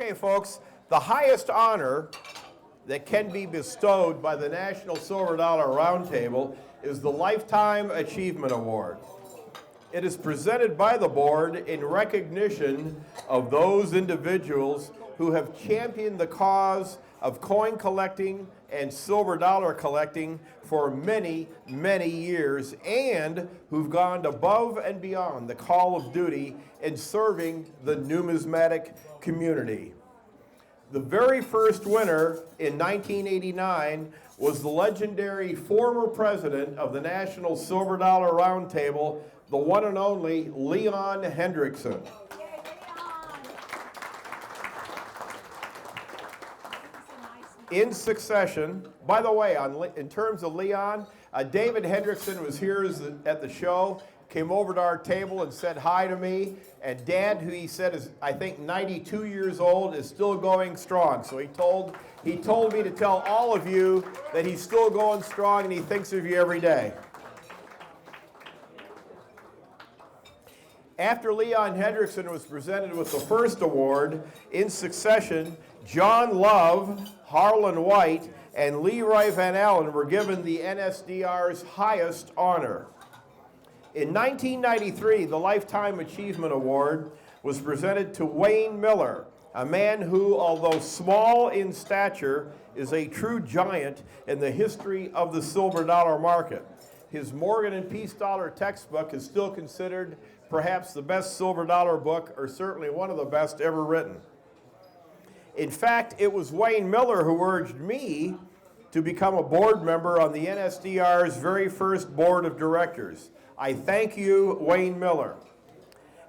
Okay, folks, the highest honor that can be bestowed by the National Silver Dollar Roundtable is the Lifetime Achievement Award. It is presented by the board in recognition of those individuals who have championed the cause of coin collecting and silver dollar collecting for many, many years, and who've gone above and beyond the call of duty in serving the numismatic community. The very first winner in 1989 was the legendary former president of the National Silver Dollar Roundtable, the one and only Leon Hendrickson. In succession, by the way, in terms of Leon, David Hendrickson was here at the show, came over to our table and said hi to me, and Dad, who he said is, I think, 92 years old, is still going strong. So he told me to tell all of you that he's still going strong and he thinks of you every day. After Leon Hendrickson was presented with the first award, in succession, John Love, Harlan White, and Leroy Van Allen were given the NSDR's highest honor. In 1993, the Lifetime Achievement Award was presented to Wayne Miller, a man who, although small in stature, is a true giant in the history of the silver dollar market. His Morgan and Peace Dollar textbook is still considered perhaps the best silver dollar book, or certainly one of the best ever written. In fact, it was Wayne Miller who urged me to become a board member on the NSDR's very first board of directors. I thank you, Wayne Miller.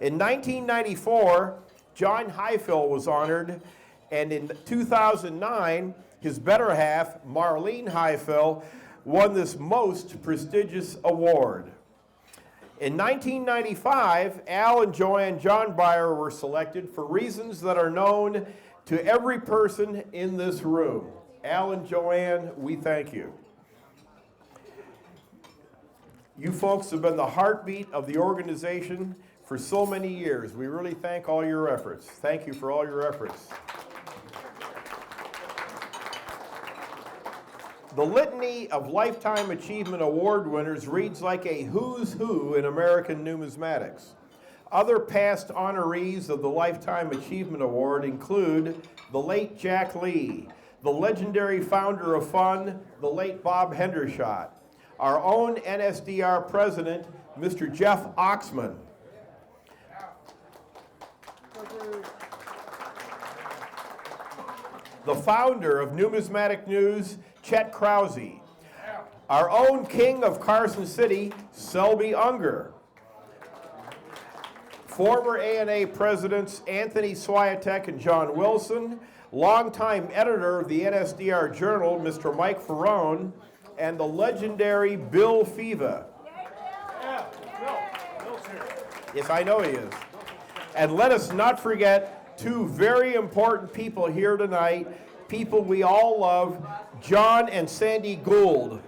In 1994, John Highfill was honored, and in 2009, his better half, Marlene Highfill, won this most prestigious award. In 1995, Al and Joanne John Byer were selected for reasons that are known to every person in this room. Al and Joanne, we thank you. You folks have been the heartbeat of the organization for so many years. We really thank all your efforts. Thank you for all your efforts. The litany of Lifetime Achievement Award winners reads like a who's who in American numismatics. Other past honorees of the Lifetime Achievement Award include the late Jack Lee, the legendary founder of Fun, the late Bob Hendershot, our own NSDR president, Mr. Jeff Oxman, the founder of Numismatic News, Chet Krause, our own king of Carson City, Selby Unger, former ANA presidents Anthony Swiatek and John Wilson, longtime editor of the NSDR Journal, Mr. Mike Ferrone, and the legendary Bill Fiva. Yes, I know he is. And let us not forget two very important people here tonight, people we all love, John and Sandy Gould.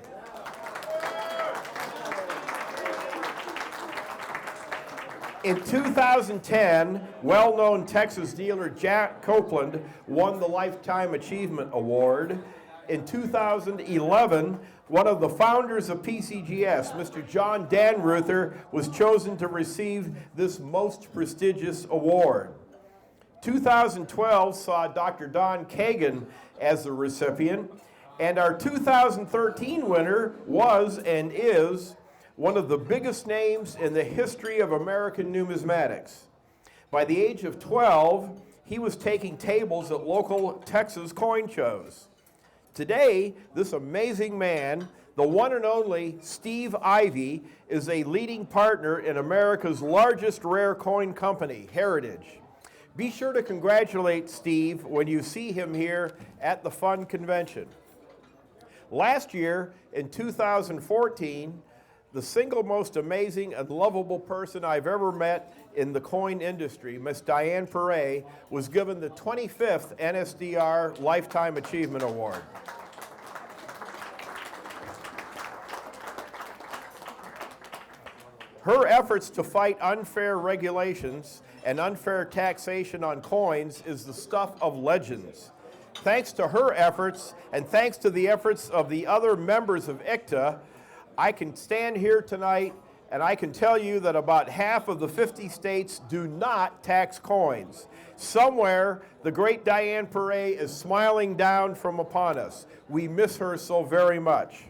In 2010, well-known Texas dealer Jack Copeland won the Lifetime Achievement Award. In 2011, one of the founders of PCGS, Mr. John Danruther, was chosen to receive this most prestigious award. 2012 saw Dr. Don Kagan as the recipient, and our 2013 winner was and is one of the biggest names in the history of American numismatics. By the age of 12, he was taking tables at local Texas coin shows. Today, this amazing man, the one and only Steve Ivey, is a leading partner in America's largest rare coin company, Heritage. Be sure to congratulate Steve when you see him here at the Fun Convention. Last year, in 2014, the single most amazing and lovable person I've ever met in the coin industry, Miss Diane Perret, was given the 25th NSDR Lifetime Achievement Award. Her efforts to fight unfair regulations and unfair taxation on coins is the stuff of legends. Thanks to her efforts, and thanks to the efforts of the other members of ICTA, I can stand here tonight and I can tell you that about half of the 50 states do not tax coins. Somewhere, the great Diane Perret is smiling down from upon us. We miss her so very much.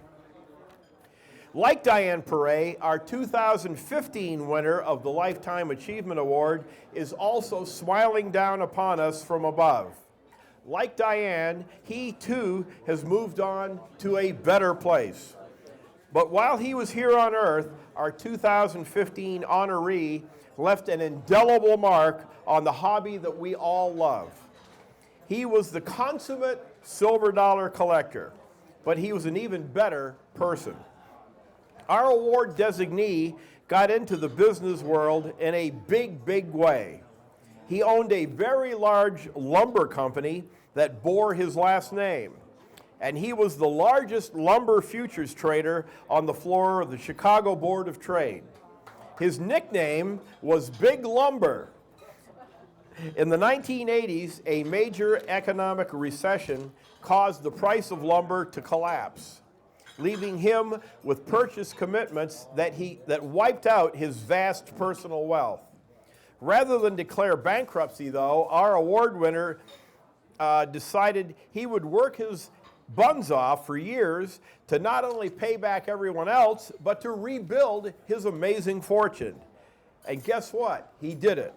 Like Diane Perret, our 2015 winner of the Lifetime Achievement Award is also smiling down upon us from above. Like Diane, he too has moved on to a better place. But while he was here on Earth, our 2015 honoree left an indelible mark on the hobby that we all love. He was the consummate silver dollar collector, but he was an even better person. Our award designee got into the business world in a big, big way. He owned a very large lumber company that bore his last name, and he was the largest lumber futures trader on the floor of the Chicago Board of Trade. His nickname was Big Lumber. In the 1980s, a major economic recession caused the price of lumber to collapse, leaving him with purchase commitments that wiped out his vast personal wealth. Rather than declare bankruptcy, though, our award winner decided he would work his buns off for years to not only pay back everyone else, but to rebuild his amazing fortune. And guess what? He did it.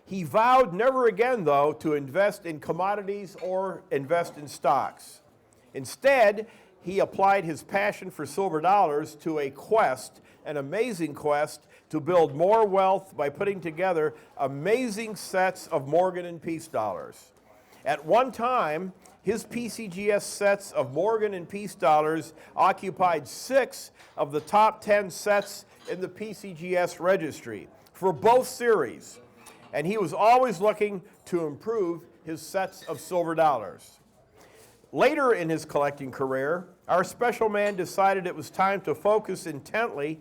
He vowed never again, though, to invest in commodities or invest in stocks. Instead, he applied his passion for silver dollars to a quest, an amazing quest, to build more wealth by putting together amazing sets of Morgan and Peace dollars. At one time, his PCGS sets of Morgan and Peace dollars occupied 6 of the top 10 sets in the PCGS registry for both series, and he was always looking to improve his sets of silver dollars. Later in his collecting career, our special man decided it was time to focus intently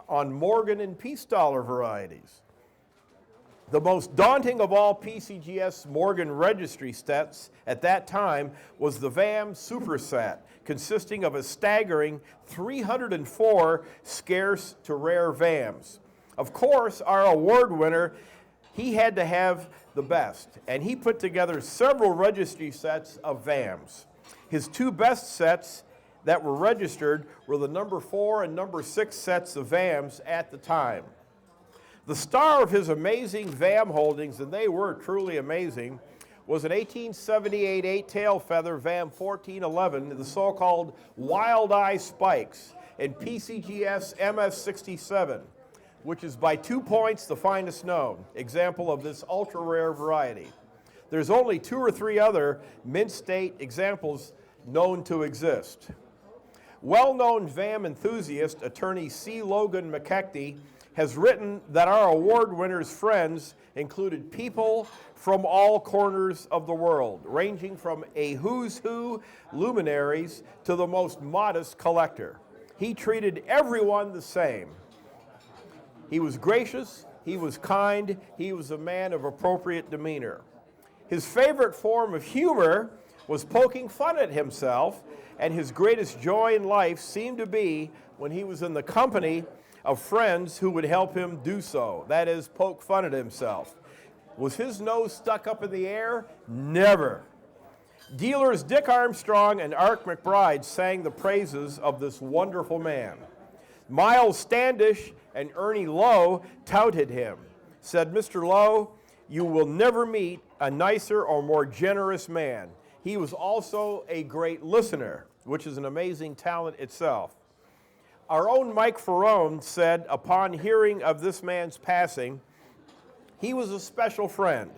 on Morgan and Peace dollar varieties. The most daunting of all PCGS Morgan registry sets at that time was the VAM Superset, consisting of a staggering 304 scarce to rare VAMs. Of course, our award winner, he had to have the best, and he put together several registry sets of VAMs. His 2 best sets that were registered were the number 4 and number 6 sets of VAMs at the time. The star of his amazing VAM holdings, and they were truly amazing, was an 1878 8-tail feather VAM 1411, the so-called Wild Eye Spikes, in PCGS MS67, which is by 2 points the finest known example of this ultra-rare variety. There's only 2 or 3 other mint state examples known to exist. Well-known VAM enthusiast, attorney C. Logan McKechnie, has written that our award winner's friends included people from all corners of the world, ranging from a who's who luminaries to the most modest collector. He treated everyone the same. He was gracious, he was kind, he was a man of appropriate demeanor. His favorite form of humor was poking fun at himself, and his greatest joy in life seemed to be when he was in the company of friends who would help him do so, that is, poke fun at himself. Was his nose stuck up in the air? Never. Dealers Dick Armstrong and Art McBride sang the praises of this wonderful man. Miles Standish and Ernie Lowe touted him, said, "Mr. Lowe, you will never meet a nicer or more generous man." He was also a great listener, which is an amazing talent itself. Our own Mike Ferrone said, upon hearing of this man's passing, he was a special friend,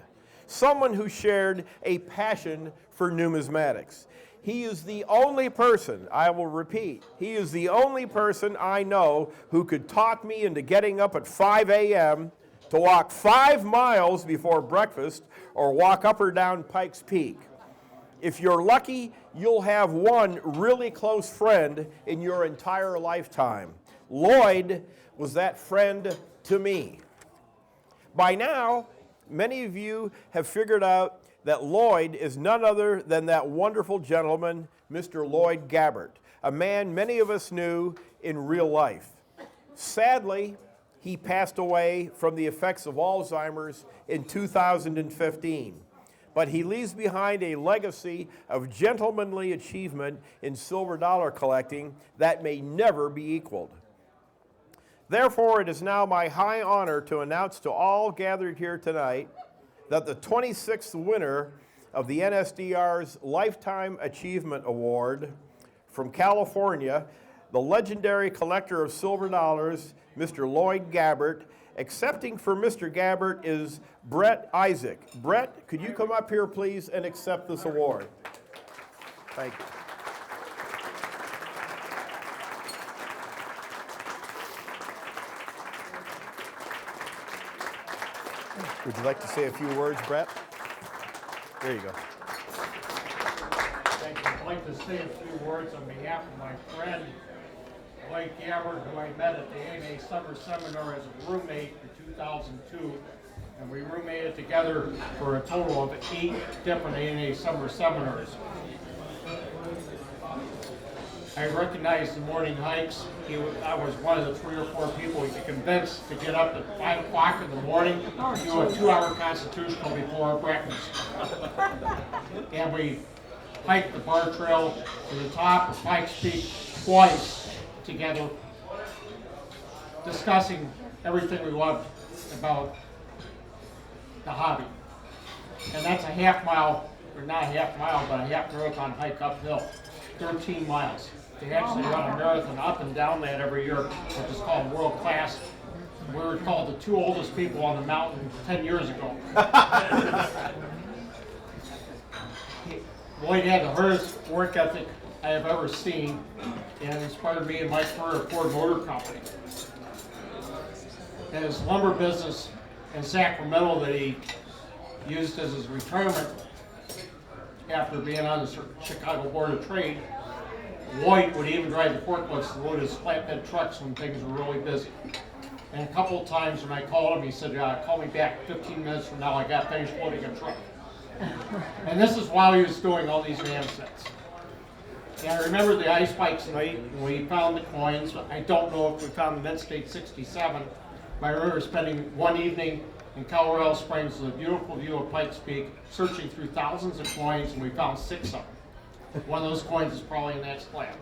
someone who shared a passion for numismatics. He is the only person, I will repeat, he is the only person I know who could talk me into getting up at 5 a.m. to walk 5 miles before breakfast or walk up or down Pikes Peak. If you're lucky, you'll have one really close friend in your entire lifetime. Lloyd was that friend to me. By now, many of you have figured out that Lloyd is none other than that wonderful gentleman, Mr. Lloyd Gabbert, a man many of us knew in real life. Sadly, he passed away from the effects of Alzheimer's in 2015. But he leaves behind a legacy of gentlemanly achievement in silver dollar collecting that may never be equaled. Therefore, it is now my high honor to announce to all gathered here tonight that the 26th winner of the NSDR's Lifetime Achievement Award from California, the legendary collector of silver dollars, Mr. Lloyd Gabbert. Accepting for Mr. Gabbert is Brett Isaac. Brett, could you come up here, please, and accept this award? Thank you. Would you like to say a few words, Brett? There you go. Thank you. I'd like to say a few words on behalf of my friend, Lloyd Gabbert, who I met at the ANA Summer Seminar as a roommate in 2002. And we roommated together for a total of 8 different ANA Summer Seminars. I recognized the morning hikes. I was one of the 3 or 4 people he could convince to get up at 5 o'clock in the morning, do a 2-hour constitutional before breakfast. And we hiked the bar trail to the top of Pikes Peak twice together, discussing everything we loved about the hobby. And that's a half mile, or not a half mile, but a half marathon hike uphill, 13 miles. They actually run a marathon up and down that every year, which is called World Class. We were called the 2 oldest people on the mountain 10 years ago. Lloyd had the hardest work ethic I have ever seen, and inspired me in my career at Ford Motor Company. And his lumber business in Sacramento that he used as his retirement after being on the Chicago Board of Trade, Lloyd would even drive the forklifts to load his flatbed trucks when things were really busy. And a couple of times when I called him, he said, call me back 15 minutes from now, I got finished loading a truck. And this is while he was doing all these man sets. And I remember the ice bikes night when we found the coins. I don't know if we found the Mint State 67, but I remember spending one evening in Colorado Springs with a beautiful view of Pikes Peak, searching through thousands of coins, and we found 6 of them. One of those coins is probably in that slab.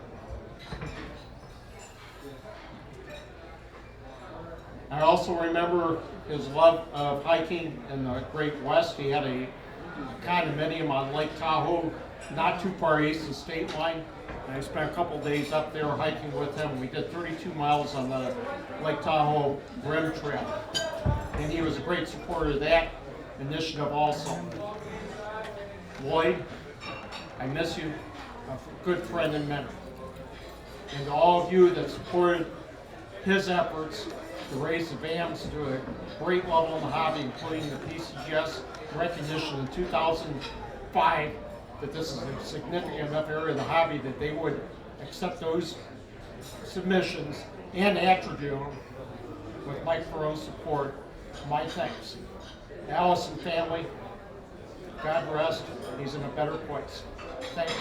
I also remember his love of hiking in the Great West. He had a condominium on Lake Tahoe, not too far east of the state line. And I spent a couple days up there hiking with him. We did 32 miles on the Lake Tahoe Rim Trail. And he was a great supporter of that initiative also. Lloyd, I miss you, a good friend and mentor. And to all of you that supported his efforts to raise the VAMs to a great level in the hobby, including the PCGS recognition in 2005, that this is a significant enough area of the hobby that they would accept those submissions and attribute them with Mike Farrow's support. My thanks. Allison family, God rest, he's in a better place. Thank you.